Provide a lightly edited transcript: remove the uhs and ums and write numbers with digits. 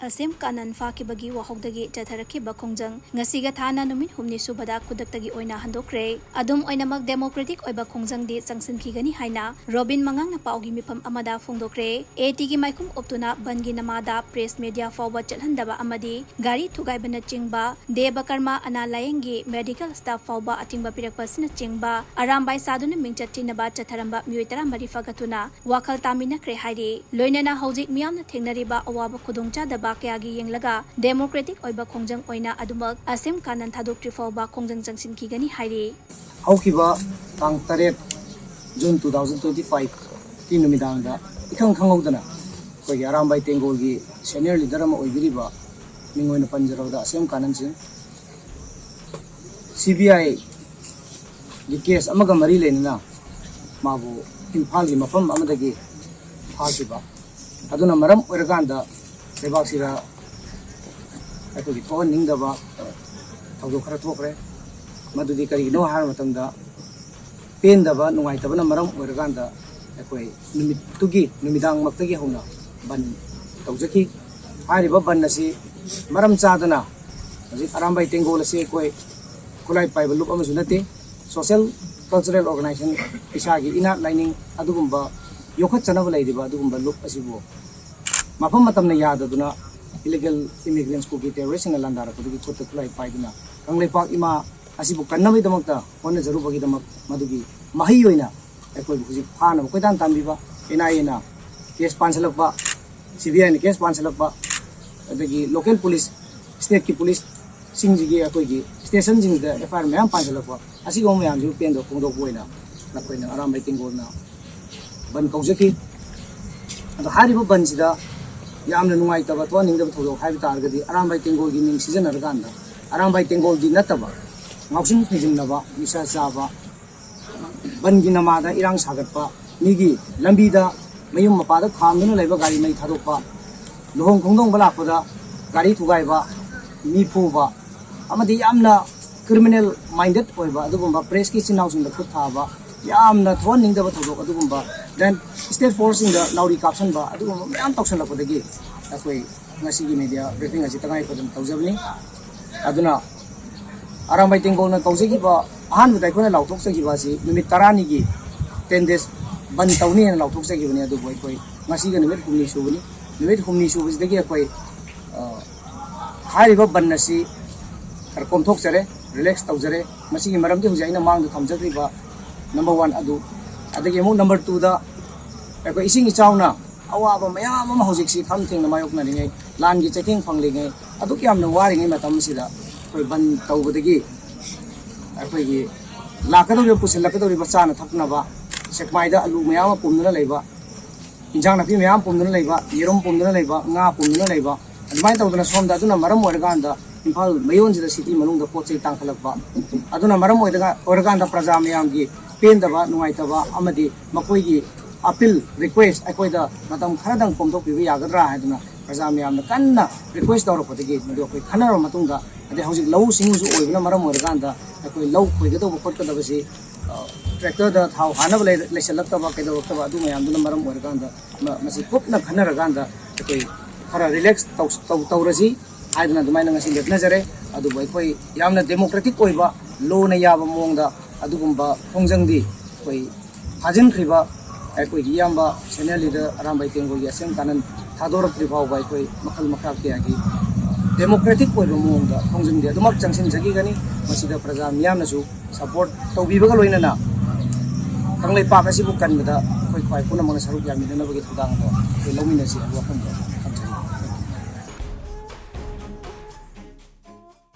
ꯑꯁꯦꯝ ꯀꯥꯅꯟ ꯐꯥꯈꯤꯕꯒꯤ ꯋꯥꯍꯧꯗꯒꯤ ꯆꯠꯊꯔꯛꯈꯤꯕ ꯈꯣꯡꯖꯪ ꯉꯁꯤꯒ ꯊꯥꯅ ꯅꯨꯃꯤꯠ ꯍꯨꯝꯅꯤ ꯁꯨꯕꯗ ꯈꯨꯗꯛꯇꯒꯤ ꯑꯣꯏꯅ ꯍꯟꯗꯣꯛꯈ꯭ꯔꯦ꯫ ꯑꯗꯨꯝ ꯑꯣꯏꯅꯃꯛ ꯗꯦꯃꯣꯀ꯭ꯔꯦꯇꯤꯛ ꯑꯣꯏꯕ ꯈꯣꯡꯖꯪꯗꯤ ꯆꯪꯁꯤꯟꯈꯤꯒꯅꯤ ꯍꯥꯏꯅ ꯔꯣꯕꯤꯟ ꯃꯉꯥꯡꯅ ꯄꯥꯎꯒꯤ ꯃꯤꯐꯝ ꯑꯃꯗ ꯐꯣꯡꯗꯣꯛꯈ꯭ꯔꯦ꯫ ꯑꯦꯇꯤꯒꯤ ꯃꯥꯏꯈꯨꯝ ꯑꯣꯞꯇꯨꯅ ꯕꯟꯒꯤ ꯅꯃꯥꯗ ꯄ꯭ꯔꯦꯁ ꯃꯦꯗꯤꯌꯥ ꯐꯥꯎꯕ ꯆꯠꯍꯟꯗꯕ ꯑꯃꯗꯤ ꯒꯥꯔꯤ ꯊꯨꯒꯥꯏꯕꯅꯆꯤꯡꯕ ꯗꯦꯕ ꯀꯔꯃ ꯑꯅꯥ ꯂꯥꯌꯦꯡꯒꯤ ꯃꯦꯗꯤꯀꯦꯜ ꯁ꯭ꯇꯥꯐ ꯐꯥꯎꯕ ꯑꯊꯤꯡꯕ ꯄꯤꯔꯛꯄ ꯑꯁꯤꯅꯆꯤꯡꯕ ꯑꯔꯥꯝꯕꯥꯏ ꯁꯥꯗꯨꯅ ꯃꯤꯡꯆꯠ ꯊꯤꯅꯕ ꯆꯠꯊꯔꯝꯕ ꯃꯤꯑꯣꯏ 13 ꯐꯒꯠꯇꯨꯅ ꯋꯥꯈꯜ ꯇꯥꯃꯤꯟꯅꯈ꯭ꯔꯦ ꯍꯥꯏꯔꯤ꯫ ꯂꯣꯏꯅꯅ ꯍꯧꯖꯤꯛ ꯃꯤꯌꯥꯝꯅ ꯊꯦꯡꯅꯔꯤꯕ ꯑꯋꯥꯕ ꯈꯨꯗꯣꯡꯆꯥꯗꯕ ꯀꯌꯥꯒꯤ ꯌꯦꯡꯂꯒ ꯗꯦꯃꯣꯀ꯭ꯔꯦꯇꯤꯛ ꯑꯣꯏꯕ ꯈꯣꯡꯖꯪ ꯑꯣꯏꯅ ꯑꯗꯨꯃꯛ ꯑꯁꯦꯝ ꯀꯥꯅꯟ ꯊꯥꯗꯣꯛꯇ꯭ꯔꯤ ꯐꯥꯎꯕ ꯈꯣꯡꯖꯪ ꯆꯪꯁꯤꯟꯈꯤꯒꯅꯤ ꯍꯥꯏꯔꯤ꯫ ꯍꯧꯈꯤꯕ ꯇꯥꯡ 8 ꯖꯨꯟ 2025 ꯀꯤ ꯅꯨꯃꯤꯗꯥꯡꯗ ꯏꯈꯪ ꯈꯪꯍꯧꯗꯅ ꯑꯩꯈꯣꯏꯒꯤ ꯑꯔꯥꯝꯕꯥꯏ ꯇꯦꯡꯒꯣꯜꯒꯤ ꯁꯦꯅꯤꯌꯔ ꯂꯤꯗꯔ ꯑꯃ ꯑꯣꯏꯕꯤꯔꯤꯕ ꯃꯤꯡ ꯑꯣꯏꯅ ꯄꯟꯖꯔꯕꯗ ꯑꯁꯦꯝ ꯀꯥꯅꯟ ꯁꯤꯡ CBI ꯒꯤ ꯀꯦꯁ ꯑꯃꯒ ꯃꯔꯤ ꯂꯩꯅꯅ ꯃꯥꯕꯨ ꯏꯝꯐꯥꯜꯒꯤ ꯃꯐꯝ ꯑꯃꯗꯒꯤ ꯐꯥꯈꯤꯕ ꯑꯗꯨꯅ ꯃꯔꯝ ꯑꯣꯏꯔꯀꯥꯟꯗ ꯂꯩꯕꯥꯛꯁꯤꯗ ꯑꯩꯈꯣꯏꯒꯤ ꯊꯣꯛꯍꯟꯅꯤꯡꯗꯕ ꯊꯧꯗꯣꯛ ꯈꯔ ꯊꯣꯛꯈ꯭ꯔꯦ꯫ ꯃꯗꯨꯗꯤ ꯀꯔꯤꯒꯤꯅꯣ ꯍꯥꯏꯕ ꯃꯇꯝꯗ ꯄꯦꯟꯗꯕ ꯅꯨꯡꯉꯥꯏꯇꯕꯅ ꯃꯔꯝ ꯑꯣꯏꯔꯀꯥꯟꯗ ꯑꯩꯈꯣꯏ ꯅꯨꯃꯤꯠꯇꯨꯒꯤ ꯅꯨꯃꯤꯗꯥꯡꯃꯛꯇꯒꯤ ꯍꯧꯅ ꯕꯟ ꯇꯧꯖꯈꯤ꯫ ꯍꯥꯏꯔꯤꯕ ꯕꯟ ꯑꯁꯤ ꯃꯔꯝ ꯆꯥꯗꯅ ꯍꯧꯖꯤꯛ ꯑꯔꯥꯝꯕꯥꯏ ꯇꯦꯡꯒꯣꯜ ꯑꯁꯤ ꯑꯩꯈꯣꯏ ꯈꯨꯠꯂꯥꯏ ꯄꯥꯏꯕ ꯂꯨꯞ ꯑꯃꯁꯨ ꯅꯠꯇꯦ, ꯁꯣꯁꯤꯌꯦꯜ ꯀꯜꯆꯔꯦꯜ ꯑꯣꯔꯒꯅꯥꯏꯖꯦꯁꯟ ꯏꯁꯥꯒꯤ ꯏꯅꯥꯠ ꯂꯥꯏꯅꯤꯡ ꯑꯗꯨꯒꯨꯝꯕ ꯌꯣꯛꯈꯠꯆꯅꯕ ꯂꯩꯔꯤꯕ ꯑꯗꯨꯒꯨꯝꯕ ꯂꯨꯞ ꯑꯁꯤꯕꯨ ꯃꯐꯝ ꯃꯇꯝꯅ ꯌꯥꯗꯗꯨꯅ ꯏꯂꯤꯒꯦꯜ ꯏꯃꯤꯒ꯭ꯔꯦꯟꯠꯁꯀꯤ ꯇꯦꯔꯣꯔꯤꯁꯁꯤꯡꯅ ꯂꯥꯟꯗꯥꯔꯛꯄꯗꯒꯤ ꯈꯨꯠꯇ ꯈꯨꯠꯂꯥꯏ ꯄꯥꯏꯗꯨꯅ ꯀꯪꯂꯩꯄꯥꯛ ꯏꯃꯥ ꯑꯁꯤꯕꯨ ꯀꯟꯅꯕꯒꯤꯗꯃꯛꯇ ꯍꯣꯠꯅꯖꯔꯨꯕꯒꯤꯗꯃꯛ ꯃꯗꯨꯒꯤ ꯃꯍꯩ ꯑꯣꯏꯅ ꯑꯩꯈꯣꯏꯕꯨ ꯍꯧꯖꯤꯛ ꯐꯥꯅꯕ ꯀꯣꯏꯇꯥꯟ ꯇꯥꯟꯕꯤꯕ NIA ꯅ ꯀꯦꯁ ꯄꯥꯟꯁꯤꯜꯂꯛꯄ, CBI ꯅ ꯀꯦꯁ ꯄꯥꯟꯁꯤꯜꯂꯛꯄ, ꯑꯗꯒꯤ ꯂꯣꯀꯦꯜ ꯄꯨꯂꯤꯁ ꯁ꯭ꯇꯦꯠꯀꯤ ꯄꯨꯂꯤꯁ ꯁꯤꯡꯁꯤꯒꯤ ꯑꯩꯈꯣꯏꯒꯤ ꯁ꯭ꯇꯦꯁꯟꯁꯤꯡꯗ FIR ꯃꯌꯥꯝ ꯄꯥꯟꯁꯤꯜꯂꯛꯄ ꯑꯁꯤꯒꯨꯝꯕ ꯃꯌꯥꯝꯁꯤꯕꯨ ꯄꯦꯟꯗꯕ ꯐꯣꯡꯗꯣꯛꯄ ꯑꯣꯏꯅ ꯑꯩꯈꯣꯏꯅ ꯑꯔꯥꯝꯕꯥꯏ ꯇꯦꯡꯒꯣꯜꯅ ꯕꯟ ꯀꯧꯖꯈꯤ꯫ ꯑꯗꯣ ꯍꯥꯏꯔꯤꯕ ꯕꯟꯁꯤꯗ ꯌꯥꯝꯅ ꯅꯨꯡꯉꯥꯏꯇꯕ ꯊꯣꯛꯍꯟꯅꯤꯡꯗꯕ ꯊꯧꯗꯣꯛ ꯍꯥꯏꯕ ꯇꯥꯔꯒꯗꯤ ꯑꯔꯥꯝꯕꯥꯏ ꯇꯦꯡꯒꯣꯜꯒꯤ ꯃꯤꯡ ꯁꯤꯖꯤꯟꯅꯔꯀꯥꯟꯗ ꯑꯔꯥꯝꯕꯥꯏ ꯇꯦꯡꯒꯣꯜꯗꯤ ꯅꯠꯇꯕ ꯉꯥꯎꯁꯤꯟ ꯐꯩꯖꯤꯟꯅꯕ, ꯅꯤꯁꯥ ꯆꯥꯕ, ꯕꯟꯒꯤ ꯅꯃꯥꯗ ꯏꯔꯥꯡ ꯁꯥꯒꯠꯄ, ꯃꯤꯒꯤ ꯂꯝꯕꯤꯗ ꯃꯌꯨꯝ ꯃꯄꯥꯗ ꯈꯥꯝꯗꯨꯅ ꯂꯩꯕ ꯒꯥꯔꯤ ꯃꯩ ꯊꯥꯗꯣꯛꯄ, ꯂꯨꯍꯣꯡ ꯈꯣꯡꯗꯣꯡꯕ ꯂꯥꯛꯄꯗ ꯒꯥꯔꯤ ꯊꯨꯒꯥꯏꯕ, ꯃꯤ ꯐꯨꯕ, ꯑꯃꯗꯤ ꯌꯥꯝꯅ ꯀ꯭ꯔꯤꯃꯤꯅꯦꯜ ꯃꯥꯏꯟꯗꯦꯠ ꯑꯣꯏꯕ ꯑꯗꯨꯒꯨꯝꯕ ꯄ꯭ꯔꯦꯁꯀꯤ ꯏꯆꯤꯟ ꯏꯅꯥꯎꯁꯤꯡꯗ ꯈꯨꯠ ꯊꯥꯕ, ꯌꯥꯝꯅ ꯊꯣꯛꯍꯟꯅꯤꯡꯗꯕ ꯊꯧꯗꯣꯛ ꯑꯗꯨꯒꯨꯝꯕ, ꯗꯦꯟ ꯁ꯭ꯇꯦꯠ ꯐꯣꯔꯁꯁꯤꯡꯗ ꯅꯥꯎꯔꯤ ꯀꯥꯞꯁꯤꯟꯕ ꯑꯗꯨꯒꯨꯝꯕ ꯃꯌꯥꯝ ꯇꯧꯁꯤꯜꯂꯛꯄꯗꯒꯤ ꯑꯩꯈꯣꯏ ꯉꯁꯤꯒꯤ ꯃꯤꯗꯤꯌꯥ ꯕ꯭ꯔꯤꯐꯤꯡ ꯑꯁꯤ ꯇꯉꯥꯏ ꯐꯗꯅ ꯇꯧꯖꯕꯅꯤ꯫ ꯑꯗꯨꯅ ꯑꯔꯥꯝꯕꯥꯏ ꯇꯦꯡꯒꯣꯜꯅ ꯀꯧꯖꯈꯤꯕ ꯑꯍꯥꯟꯕꯗ ꯑꯩꯈꯣꯏꯅ ꯂꯥꯎꯊꯣꯛꯆꯈꯤꯕ ꯑꯁꯤ ꯅꯨꯃꯤꯠ 10ꯅꯤꯒꯤ 10 days ꯕꯟ ꯇꯧꯅꯤꯅ ꯂꯥꯎꯊꯣꯛꯆꯈꯤꯕꯅꯤ꯫ ꯑꯗꯨꯕꯨ ꯑꯩꯈꯣꯏ ꯉꯁꯤꯒ ꯅꯨꯃꯤꯠ 5ꯅꯤ ꯁꯨꯕꯅꯤ꯫ ꯅꯨꯃꯤꯠ 5ꯅꯤ ꯁꯨꯕꯁꯤꯗꯒꯤ ꯑꯩꯈꯣꯏ ꯍꯥꯏꯔꯤꯕ ꯕꯟ ꯑꯁꯤ ꯈꯔ ꯀꯣꯝꯊꯣꯛꯆꯔꯦ, ꯔꯤꯂꯦꯛꯁ ꯇꯧꯖꯔꯦ꯫ ꯃꯁꯤꯒꯤ ꯃꯔꯝꯗꯤ ꯍꯧꯖꯤꯛ ꯑꯩꯅ ꯃꯥꯡꯗ ꯊꯝꯖꯈ꯭ꯔꯤꯕ ꯅꯝꯕꯔ 1 ꯑꯗꯨ, ꯑꯗꯒꯤ ꯑꯃꯨꯛ ꯅꯝꯕꯔ 2ꯗ ꯑꯩꯈꯣꯏ ꯏꯁꯤꯡ ꯏꯆꯥꯎꯅ ꯑꯋꯥꯕ ꯃꯌꯥꯝ ꯑꯃ ꯍꯧꯖꯤꯛꯁꯤ ꯈꯝ ꯊꯦꯡꯅ ꯃꯥꯌꯣꯛꯅꯔꯤꯉꯩ, ꯂꯥꯟꯒꯤ ꯆꯩꯊꯦꯡ ꯐꯪꯂꯤꯉꯩ, ꯑꯗꯨꯛ ꯌꯥꯝꯅ ꯋꯥꯔꯤꯉꯩ ꯃꯇꯝ ꯑꯁꯤꯗ ꯑꯩꯈꯣꯏ ꯕꯟ ꯇꯧꯕꯗꯒꯤ ꯑꯩꯈꯣꯏꯒꯤ ꯂꯥꯛꯀꯗꯧꯔꯤꯕ ꯄꯨꯁꯤꯜꯂꯛꯀꯗꯧꯔꯤꯕ ꯆꯥꯅ ꯊꯛꯅꯕ, ꯁꯦꯛꯃꯥꯏꯗ ꯑꯂꯨ ꯃꯌꯥꯝ ꯑꯃ ꯄꯨꯝꯗꯨꯅ ꯂꯩꯕ, ꯏꯟꯖꯥꯡ ꯅꯥꯄꯤ ꯃꯌꯥꯝ ꯄꯨꯝꯗꯨꯅ ꯂꯩꯕ, ꯌꯦꯔꯨꯝ ꯄꯨꯝꯗꯨꯅ ꯂꯩꯕ, ꯉꯥ ꯄꯨꯝꯗꯨꯅ ꯂꯩꯕ, ꯑꯗꯨꯃꯥꯏꯅ ꯇꯧꯗꯅ ꯁꯣꯝꯗ ꯑꯗꯨꯅ ꯃꯔꯝ ꯑꯣꯏꯔꯀꯥꯟꯗ ꯏꯝꯐꯥꯜ ꯃꯌꯣꯟꯁꯤꯗ ꯁꯤꯇꯤ ꯃꯅꯨꯡꯗ ꯄꯣꯠ ꯆꯩ ꯇꯥꯡꯈꯠꯂꯛꯄ, ꯑꯗꯨꯅ ꯃꯔꯝ ꯑꯣꯏꯔꯀꯥꯟꯗ ꯄ꯭ꯔꯖꯥ ꯃꯌꯥꯝꯒꯤ ꯄꯦꯟꯗꯕ, ꯅꯨꯡꯉꯥꯏꯇꯕ ꯑꯃꯗꯤ ꯃꯈꯣꯏꯒꯤ ꯑꯄꯤꯜ ꯔꯤꯀ꯭ꯋꯦꯁ ꯑꯩꯈꯣꯏꯗ ꯃꯇꯝ ꯈꯔꯗꯪ ꯀꯣꯝꯊꯣꯛꯄꯤꯕ ꯌꯥꯒꯗ꯭ꯔꯥ ꯍꯥꯏꯗꯨꯅ ꯄ꯭ꯔꯖꯥ ꯃꯌꯥꯝꯅ ꯀꯟꯅ ꯔꯤꯀ꯭ꯋꯦꯁ ꯇꯧꯔꯛꯄꯗꯒꯤ ꯃꯗꯨ ꯑꯩꯈꯣꯏ ꯈꯟꯅꯔꯕ ꯃꯇꯨꯡꯗ, ꯑꯗꯩ ꯍꯧꯖꯤꯛ ꯂꯧꯎ ꯁꯤꯡꯎꯁꯨ ꯑꯣꯏꯕꯅ ꯃꯔꯝ ꯑꯣꯏꯔꯀꯥꯟꯗ ꯑꯩꯈꯣꯏ ꯂꯧ ꯈꯣꯏꯒꯗꯧꯕ ꯈꯣꯠꯀꯗꯕꯁꯤ ꯇ꯭ꯔꯦꯛꯇꯔꯗ ꯊꯥꯎ ꯍꯥꯟꯅꯕ ꯂꯩꯁꯜꯂꯛꯇꯕ ꯀꯩꯗꯧꯔꯛꯇꯕ ꯑꯗꯨ ꯃꯌꯥꯝꯗꯨꯅ ꯃꯔꯝ ꯑꯣꯏꯔꯀꯥꯟꯗ ꯃꯁꯤ ꯀꯨꯞꯅ ꯈꯟꯅꯔꯀꯥꯟꯗ ꯑꯩꯈꯣꯏ ꯈꯔ ꯔꯤꯂꯦꯛꯁ ꯇꯧꯔꯁꯤ ꯍꯥꯏꯗꯨꯅ ꯑꯗꯨꯃꯥꯏꯅ ꯉꯁꯤ ꯂꯦꯞꯅꯖꯔꯦ꯫ ꯑꯗꯨꯕꯨ ꯑꯩꯈꯣꯏ ꯌꯥꯝꯅ ꯗꯦꯃꯣꯀ꯭ꯔꯦꯇꯤꯛ ꯑꯣꯏꯕ, ꯂꯣꯅ ꯌꯥꯕ ꯃꯑꯣꯡꯗ ꯑꯗꯨꯒꯨꯝꯕ ꯈꯣꯡꯖꯪꯗꯤ ꯑꯩꯈꯣꯏ ꯐꯥꯖꯤꯟꯈ꯭ꯔꯤꯕ ꯑꯩꯈꯣꯏꯒꯤ ꯏꯌꯥꯝꯕ ꯁꯦꯅꯤꯌꯔ ꯂꯤꯗꯔ ꯑꯔꯥꯝꯕꯥꯏ ꯇꯦꯡꯒꯣꯜꯒꯤ ꯑꯁꯦꯝ ꯀꯥꯅꯟ ꯊꯥꯗꯣꯔꯛꯇ꯭ꯔꯤ ꯐꯥꯎꯕ ꯑꯩꯈꯣꯏ ꯃꯈꯜ ꯃꯈꯥ ꯀꯌꯥꯒꯤ ꯗꯦꯃꯣꯀ꯭ꯔꯦꯇꯤꯛ ꯑꯣꯏꯕ ꯃꯑꯣꯡꯗ ꯈꯣꯡꯖꯪꯗꯤ ꯑꯗꯨꯃꯛ ꯆꯪꯁꯤꯟꯖꯈꯤꯒꯅꯤ꯫ ꯃꯁꯤꯗ ꯄ꯭ꯔꯖꯥ ꯃꯤꯌꯥꯝꯅꯁꯨ ꯁꯄꯣꯔꯠ ꯇꯧꯕꯤꯕꯒ ꯂꯣꯏꯅꯅ ꯀꯪꯂꯩꯄꯥꯛ ꯑꯁꯤꯕꯨ ꯀꯟꯕꯗ ꯑꯩꯈꯣꯏ ꯈ꯭ꯋꯥꯏ ꯄꯨꯝꯅꯃꯛꯅ ꯁꯔꯨꯛ ꯌꯥꯃꯤꯟꯅꯅꯕꯒꯤ ꯊꯧꯗꯥꯡ ꯑꯗꯣ ꯑꯩꯈꯣꯏ ꯂꯧꯃꯤꯟꯅꯁꯤ ꯍꯥꯏꯕ ꯋꯥꯐꯝꯗ